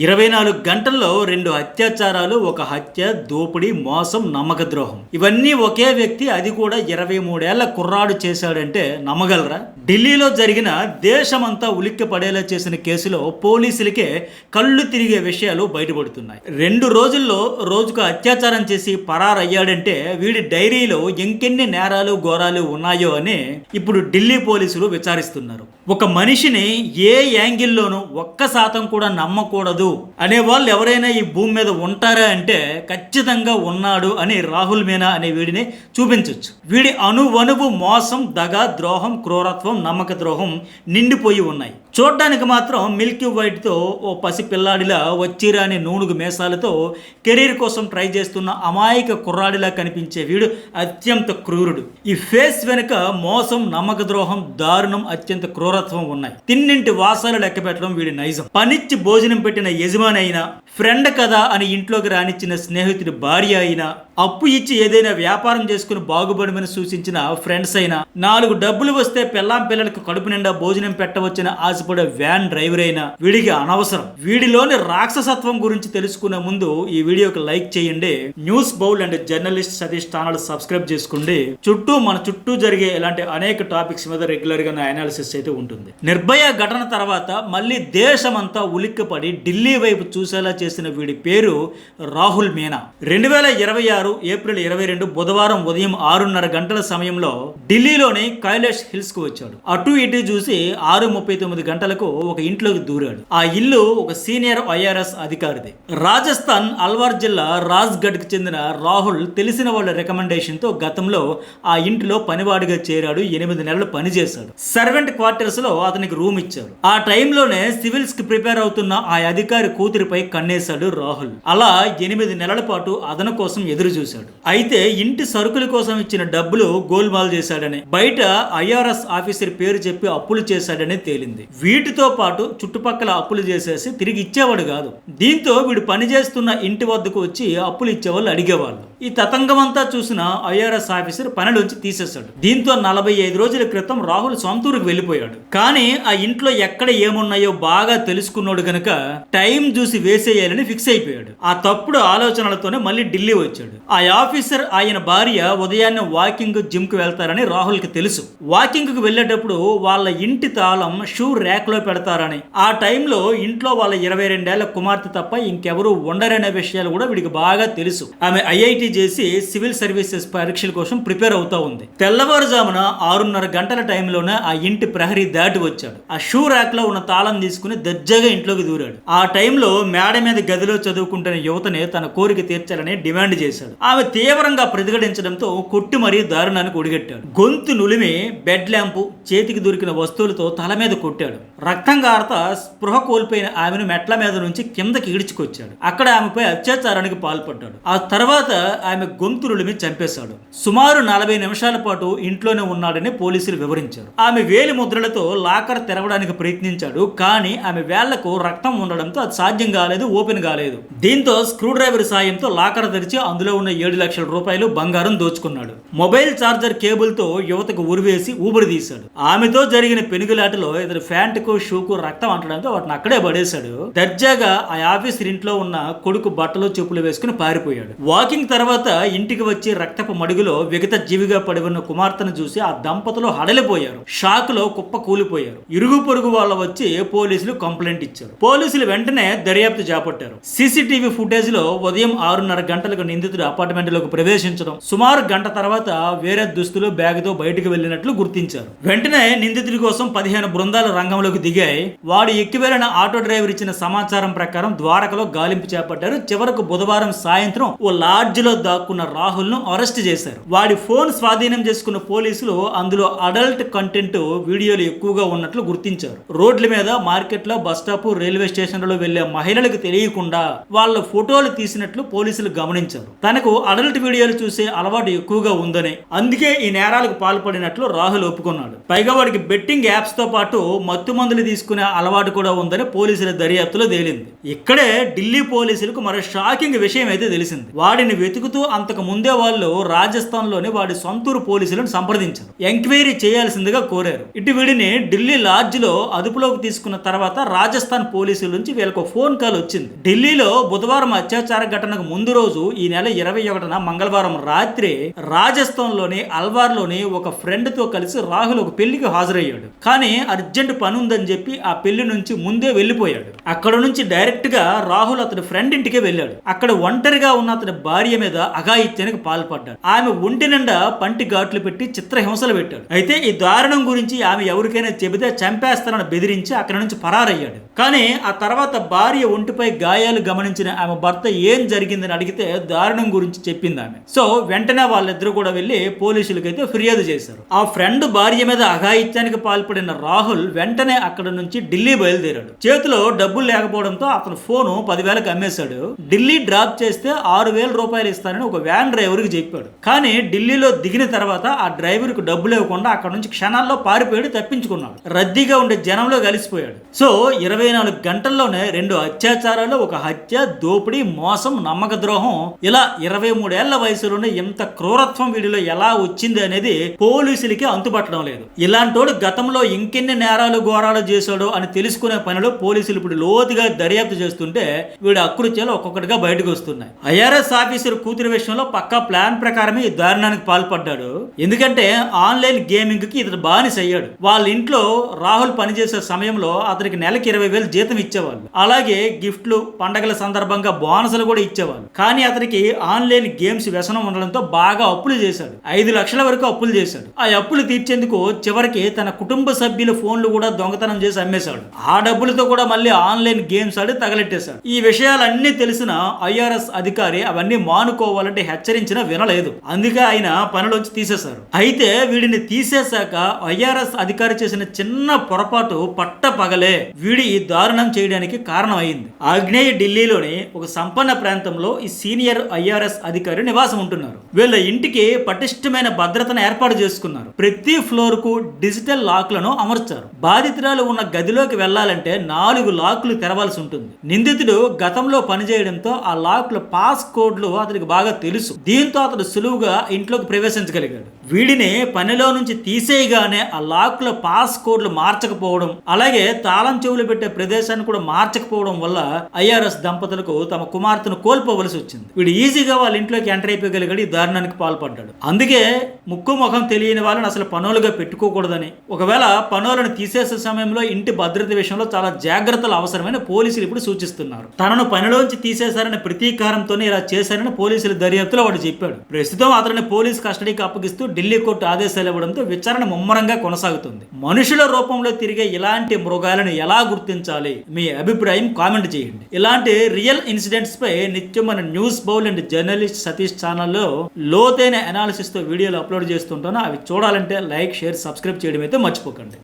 24 గంటల్లో 2 అత్యాచారాలు, ఒక హత్య, దోపిడీ, మోసం, నమ్మక ద్రోహం. ఇవన్నీ ఒకే వ్యక్తి, అది కూడా 23 ఏళ్ల కుర్రాడు చేశాడంటే నమ్మగలరా? ఢిల్లీలో జరిగిన దేశమంతా ఉలిక్కి పడేలా చేసిన కేసులో పోలీసులకే కళ్ళు తిరిగే విషయాలు బయటపడుతున్నాయి. 2 రోజుల్లో రోజుకు అత్యాచారం చేసి పరారయ్యాడంటే వీడి డైరీలో ఇంకెన్ని నేరాలు ఘోరాలు ఉన్నాయో అని ఇప్పుడు ఢిల్లీ పోలీసులు విచారిస్తున్నారు. ఒక మనిషిని ఏ యాంగిల్లోనూ 1% కూడా నమ్మకూడదు అనే వాళ్ళు ఎవరైనా ఈ భూమి మీద ఉంటారా అంటే ఖచ్చితంగా ఉన్నాడు అని రాహుల్ మీనా అనే వీడిని చూపించవచ్చు. వీడి అణువణువు మోసం, దగ, ద్రోహం, క్రూరత్వం, నమ్మక ద్రోహం నిండిపోయి ఉన్నాయి. చూడ్డానికి మాత్రం మిల్కీ వైట్తో ఓ పసి పిల్లాడిలా వచ్చిరాని నూనుగు మేసాలతో కెరీర్ కోసం ట్రై చేస్తున్న అమాయక కుర్రాడిలా కనిపించే వీడు అత్యంత క్రూరుడు. ఈ ఫేస్ వెనుక మోసం, నమ్మక ద్రోహం, దారుణం, అత్యంత క్రూరత్వం ఉన్నాయి. తిన్నింటి వాసాలు లెక్క పెట్టడం వీడి నైజం. పనిచ్చి భోజనం పెట్టిన యజమాని అయినా, ఫ్రెండ్ కదా అని ఇంట్లోకి రానిచ్చిన స్నేహితుడి భార్య అయినా, అప్పు ఇచ్చి ఏదైనా వ్యాపారం చేసుకుని బాగుపడమని సూచించిన ఫ్రెండ్స్ అయినా, 4 డబ్బులు వస్తే పెళ్ళాం పిల్లలకు కడుపు నిండా భోజనం పెట్టవచ్చిన ఆశపడే వ్యాన్ డ్రైవర్ అయినా వీడికి అనవసరం. వీడిలోని రాక్షసత్వం గురించి తెలుసుకునే ముందు ఈ వీడియోకి లైక్ చేయండి. News bowl and journalist Satish channel subscribe చేసుకోండి. మన చుట్టూ జరిగే ఇలాంటి అనేక టాపిక్స్ మీద రెగ్యులర్ గా అనాలిసిస్ అయితే ఉంటుంది. నిర్భయ ఘటన తర్వాత మళ్ళీ దేశమంతా ఉలిక్కిపడి ఢిల్లీ వైపు చూసేలా చేసిన వీడి పేరు రాహుల్ మీనా. 2026 ఏప్రిల్ 22 బుధవారం ఉదయం 6:30 గంటల సమయంలో ఢిల్లీలోని కైలాష్ హిల్స్ కు వచ్చాడు. అటు ఇటు చూసి 6:39 గంటలకు ఒక ఇంట్లోకి దూరాడు. ఆ ఇల్లు ఒక సీనియర్ IRS అధికారిది. రాజస్థాన్ అల్వార్ జిల్లా రాజ్గఢ్ కి చెందిన రాహుల్ తెలిసిన వాళ్ళ రికమెండేషన్ తో గతంలో ఆ ఇంటిలో పనివాడిగా చేరాడు. 8 నెలలు పనిచేశాడు. సర్వెంట్ క్వార్టర్స్ లో అతనికి రూమ్ ఇచ్చారు. ఆ టైంలోనే సివిల్స్ కి ప్రిపేర్ అవుతున్న ఆ అధికారి కూతురిపై కన్నేశాడు రాహుల్. అలా 8 నెలల పాటు అదన కోసం ఎదురు చూశాడు. అయితే ఇంటి సరుకుల కోసం ఇచ్చిన డబ్బులు గోల్మాల్ చేశాడని, బయట IRS ఆఫీసర్ పేరు చెప్పి అప్పులు చేశాడని తేలింది. వీటితో పాటు చుట్టుపక్కల అప్పులు చేసేసి తిరిగి ఇచ్చేవాడు కాదు. దీంతో వీడు పనిచేస్తున్న ఇంటి వద్దకు వచ్చి అప్పులు ఇచ్చేవాళ్ళు అడిగేవాళ్ళు. ఈ తతంగమంతా చూసిన IRS ఆఫీసర్ పనిలోంచి తీసేశాడు. దీంతో 45 రోజుల క్రితం రాహుల్ సొంతూరుకు వెళ్ళిపోయాడు. కానీ ఆ ఇంట్లో ఎక్కడ ఏమున్నాయో బాగా తెలుసుకున్నాడు గనక టైం చూసి వేసేయాలని ఫిక్స్ అయిపోయాడు. ఆ తప్పుడు ఆలోచనలతోనే మళ్ళీ ఢిల్లీ వచ్చాడు. ఆ ఆఫీసర్ ఆయన భార్య ఉదయాన్నే వాకింగ్, జిమ్ కు వెళ్తారని రాహుల్ కి తెలుసు. వాకింగ్ కు వెళ్ళేటప్పుడు వాళ్ళ ఇంటి తాళం షూ ర్యాక్ లో పెడతారని, ఆ టైంలో ఇంట్లో వాళ్ళ 22 ఏళ్ల కుమార్తె తప్ప ఇంకెవరూ ఉండరనే విషయాలు కూడా వీడికి బాగా తెలుసు. ఆమె IIT చేసి సివిల్ సర్వీసెస్ పరీక్షల కోసం ప్రిపేర్ అవుతా ఉంది. తెల్లవారుజామున 6:30 గంటల టైంలోనే ఆ ఇంటి ప్రహరీ దాటి వచ్చాడు. ఆ షూ ర్యాక్ లో ఉన్న తాళం తీసుకుని దర్జాగా ఇంట్లోకి దూరాడు. ఆ టైంలో మేడ మీద గదిలో చదువుకుంటున్న యువతని తన కోరిక తీర్చాలని డిమాండ్ చేశాడు. ఆమె తీవ్రంగా ప్రతిఘటించడంతో కొట్టి మరీ దారుణానికి ఒడిగట్టాడు. గొంతు నులిమి బెడ్ ల్యాంపు, చేతికి దొరికిన వస్తువులతో తల మీద కొట్టాడు. రక్తం గారత స్పృహ కోల్పోయిన ఆమెను మెట్ల మీద నుంచి కిందకి ఈడ్చుకొచ్చాడు. అక్కడ ఆమెపై అత్యాచారానికి పాల్పడ్డాడు. ఆ తర్వాత ఆమె గొంతు నులిమి చంపేశాడు. సుమారు 40 నిమిషాల పాటు ఇంట్లోనే ఉన్నాడని పోలీసులు వివరించారు. ఆమె వేలి ముద్రలతో లాకర్ తెరవడానికి ప్రయత్నించాడు. కానీ ఆమె వేళ్లకు రక్తం ఉండడంతో అది సాధ్యం కాలేదు, ఓపెన్ కాలేదు. దీంతో స్క్రూ డ్రైవర్ సాయంతో లాకర్ తెరిచి అందులో ఉన్న 7 లక్షల రూపాయలు బంగారం దోచుకున్నాడు. మొబైల్ చార్జర్ కేబుల్ తో యువతకు ఉరివేసి ఊపిరి తీశాడు. ఆమెతో జరిగిన పెనుగులాటలో ఇతని ప్యాంటుకు, షూకు రక్తం అంటడంతో వాటిని అక్కడే పడేశాడు. దర్జాగా ఆ ఆఫీసర్ ఇంట్లో ఉన్న కొడుకు బట్టలు, చెప్పులు వేసుకుని పారిపోయాడు. వాకింగ్ తర్వాత ఇంటికి వచ్చి రక్తపు మడుగులో విగత జీవిగా పడి ఉన్న కుమార్తెను చూసి ఆ దంపతులు హడలిపోయారు. షాక్ లో కుప్ప కూలిపోయారు. ఇరుగు పొరుగు వాళ్ళ వచ్చి పోలీసులు కంప్లైంట్ ఇచ్చారు. పోలీసులు వెంటనే దర్యాప్తు చేపట్టారు. CCTV ఫుటేజ్ లో ఉదయం 6:30 గంటలకు నిందితుడు అపార్ట్మెంట్ లోకి ప్రవేశించడం, సుమారు గంట తర్వాత వేరే దుస్తులు, బ్యాగ్ తో బయటకు వెళ్ళినట్లు గుర్తించారు. వెంటనే నిందితుడి కోసం 15 బృందాలు రంగంలోకి దిగాయి. వాడు ఎక్కి వెళ్లిన ఆటో డ్రైవర్ ఇచ్చిన సమాచారం ప్రకారం ద్వారకలో గాలింపు చేపట్టారు. చివరకు బుధవారం సాయంత్రం ఓ లాడ్జ్ లో దాక్కున్న రాహుల్ ను అరెస్ట్ చేశారు. వాడి ఫోన్ స్వాధీనం చేసుకున్న పోలీసులు అందులో అడల్ట్ కంటెంట్ వీడియోలు ఎక్కువగా ఉన్నట్లు గుర్తించారు. రోడ్ల మీద, మార్కెట్ లో, బస్ స్టాప్, రైల్వే స్టేషన్లలో వెళ్లే మహిళలకు తెలియకుండా వాళ్ళ ఫోటోలు తీసినట్లు పోలీసులు గమనించారు. తనకు అడల్ట్ వీడియోలు చూసే అలవాటు ఎక్కువగా ఉందని, అందుకే ఈ నేరాలకు పాల్పడినట్లు రాహుల్ ఒప్పుకున్నాడు. పైగా వాడికి బెట్టింగ్ యాప్స్ తో పాటు మత్తుమందు మందులు తీసుకునే అలవాటు కూడా ఉందని పోలీసుల దర్యాప్తులో తేలింది. ఇక్కడే ఢిల్లీ పోలీసులకు మరో షాకింగ్ విషయం అయితే తెలిసింది. వాడిని వెతుకుతూ అంతకు ముందే వాళ్ళు రాజస్థాన్ లోని వాడి సొంతూరు పోలీసులను సంప్రదించారు. ఎంక్వైరీ చేయాల్సిందిగా కోరారు. ఇటు వీడిని ఢిల్లీ లాడ్జ్ లో అదుపులోకి తీసుకున్న తర్వాత రాజస్థాన్ పోలీసుల నుంచి వీళ్ళకు ఫోన్ కాల్ వచ్చింది. ఢిల్లీలో బుధవారం అత్యాచార ఘటనకు ముందు రోజు ఈ నెల 21న మంగళవారం రాత్రి రాజస్థాన్ లోని అల్వార్ లోని ఒక ఫ్రెండ్ తో కలిసి రాహుల్ ఒక పెళ్లికి హాజరయ్యాడు. కానీ అర్జెంట్ పని ఉందని చెప్పి ఆ పెళ్లి నుంచి ముందే వెళ్లిపోయాడు. అక్కడ నుంచి డైరెక్ట్ గా రాహుల్ అతని ఫ్రెండ్ ఇంటికే వెళ్ళాడు. అక్కడ ఒంటరిగా ఉన్న అతని భార్య మీద అఘాయిత్యానికి పాల్పడ్డాడు. ఆమె ఒంటి నిండా పంటి ఘాట్లు పెట్టి చిత్రహింసలు పెట్టాడు. అయితే ఈ దారుణం గురించి ఆమె ఎవరికైనా చెబితే చంపేస్తానని బెదిరించి అక్కడ నుంచి పరారయ్యాడు. కానీ ఆ తర్వాత భార్య ఒంటిపై గాయాలు గమనించిన ఆమె భర్త ఏం జరిగిందని అడిగితే దారుణం గురించి చెప్పింది ఆమె. సో వెంటనే వాళ్ళిద్దరూ కూడా వెళ్లి పోలీసులకైతే ఫిర్యాదు చేశారు. ఆ ఫ్రెండ్ భార్య మీద అఘాయిత్యానికి పాల్పడిన రాహుల్ వెంటనే అక్కడ నుంచి ఢిల్లీ బయలుదేరాడు. చేతిలో డబ్బులు లేకపోవడంతో అతను ఫోను 10,000కి అమ్మేశాడు. ఢిల్లీ డ్రాప్ చేస్తే 6,000 రూపాయలు ఇస్తానని ఒక వ్యాన్ డ్రైవర్ కి చెప్పాడు. కానీ ఢిల్లీలో దిగిన తర్వాత ఆ డ్రైవర్ కు డబ్బులు ఇవ్వకుండా అక్కడ నుంచి క్షణాల్లో పారిపోయాడు, తప్పించుకున్నాడు. రద్దీగా ఉండే జనంలో కలిసిపోయాడు. సో 24 గంటల్లోనే 2 అత్యాచారాలు, ఒక హత్య, దోపిడీ, మోసం, నమ్మక ద్రోహం, ఇలా 23 ఏళ్ల వయసులోనే ఎంత క్రూరత్వం వీడిలో ఎలా వచ్చింది అనేది పోలీసులకి అంతుపట్టడం లేదు. ఇలాంటోడు గతంలో ఇంకెన్ని నేరాలు ఘోరాలు చేశాడో అని తెలుసుకునే పనిలో పోలీసులు ఇప్పుడు లోతుగా దర్యాప్తు చేస్తుంటే వీడి అకృత్యాలు ఒక్కొక్కటిగా బయటకు వస్తున్నాయి. ఐఆర్ఎస్ ఆఫీసర్ కూతురి విషయంలో పక్కా ప్లాన్ ప్రకారమే ఈ దారుణానికి పాల్పడ్డాడు. ఎందుకంటే ఆన్లైన్ గేమింగ్ కి ఇతను బానిస అయ్యాడు. వాళ్ళ ఇంట్లో రాహుల్ పనిచేసే సమయంలో అతనికి నెలకి 20,000 జీతం ఇచ్చేవాళ్ళు. అలాగే గిఫ్ట్లు, పండగల సందర్భంగా బోనసులు కూడా ఇచ్చేవాళ్ళు. కానీ అతనికి ఆన్లైన్ గేమ్స్ వ్యసనం ఉండడంతో బాగా అప్పులు చేశాడు. 5 లక్షల వరకు అప్పులు చేశాడు. ఆ అప్పులు తీర్చేందుకు చివరికి తన కుటుంబ సభ్యుల ఫోన్లు కూడా దొంగతనం చేసి అమ్మేశాడు. ఆ డబ్బులతో కూడా మళ్ళీ ఆన్లైన్ గేమ్స్ ఆడి తగలెట్టేశాడు. ఈ విషయాలన్నీ తెలిసిన ఐఆర్ఎస్ అధికారి అవన్నీ మానుకోవాలంటే హెచ్చరించినా వినలేదు. అందుకే ఆయన పనిలోంచి తీసేశారు. అయితే వీడిని తీసేశాక ఐఆర్ఎస్ అధికారి చేసిన చిన్న పొరపాటు పట్ట పగలే వీడి ఈ దారుణం చేయడానికి కారణం అయింది. ఆగ్నేయ ఢిల్లీలోని ఒక సంపన్న ప్రాంతంలో ఈ సీనియర్ ఐఆర్ఎస్ అధికారి నివాసం ఉంటున్నారు. వీళ్ళ ఇంటికి పటిష్టమైన భద్రతను ఏర్పాటు చేసుకున్నారు. ప్రతి ఫ్లోర్ కు డిజిటల్ లాక్లను అమర్చారు. బాధితురాలు ఉన్న గదిలోకి వెళ్లాలంటే 4 లాక్లు తెరవాల్సి ఉంటుంది. నిందితుడు గతంలో పనిచేయడంతో ఆ లాక్ల పాస్ కోడ్లు అతనికి బాగా తెలుసు. దీంతో అతడు సులువుగా ఇంట్లోకి ప్రవేశించగలిగాడు. వీడిని పనిలో నుంచి తీసేయగానే ఆ లాక్ల పాస్ కోడ్లు మార్చకపోవడం, అలాగే తాళం చెవులు పెట్టే ప్రదేశాన్ని కూడా మార్చకపోవడం వల్ల ఐఆర్ఎస్ దంపతులకు తమ కుమార్తెను కోల్పోవలసి వచ్చింది. వీడు ఈజీగా వాళ్ళ ఇంట్లోకి ఎంటర్ అయిపోగలిగాడు. ఈ దారుణానికి పాల్పడ్డాడు. అందుకే ముక్కు ముఖం తెలియని వాళ్ళని అసలు పనులుగా పెట్టుకోకూడదని, ఒకవేళ పనులను తీసేసే సమయంలో ఇంటి భద్రత విషయంలో చాలా జాగ్రత్తలు అవసరమని పోలీసులు ఇప్పుడు సూచిస్తున్నారు. తనను పనిలోంచి తీసేశారని ప్రతీకారంతోనే ఇలా చేశారని పోలీసుల దర్యాప్తులో వాడు చెప్పాడు. ప్రస్తుతం అతన్ని పోలీస్ కస్టడీకి అప్పగిస్తూ ఢిల్లీ కోర్టు ఆదేశాలు ఇవ్వడంతో విచారణ ముమ్మరంగా కొనసాగుతుంది. మనుషుల రూపంలో తిరిగే ఇలాంటి మృగాలను ఎలా గుర్తించాలి? మీ అభిప్రాయం కామెంట్ చేయండి. ఇలాంటి రియల్ ఇన్సిడెంట్స్ పై నిత్యం మన news bowl and journalist Satish ఛానల్లో లోతైన అనాలిసిస్ తో వీడియోలు అప్లోడ్ చేస్తుంటాను. అవి చూడాలంటే లైక్, షేర్, సబ్స్క్రైబ్ చేయడం అయితే మర్చిపోకండి.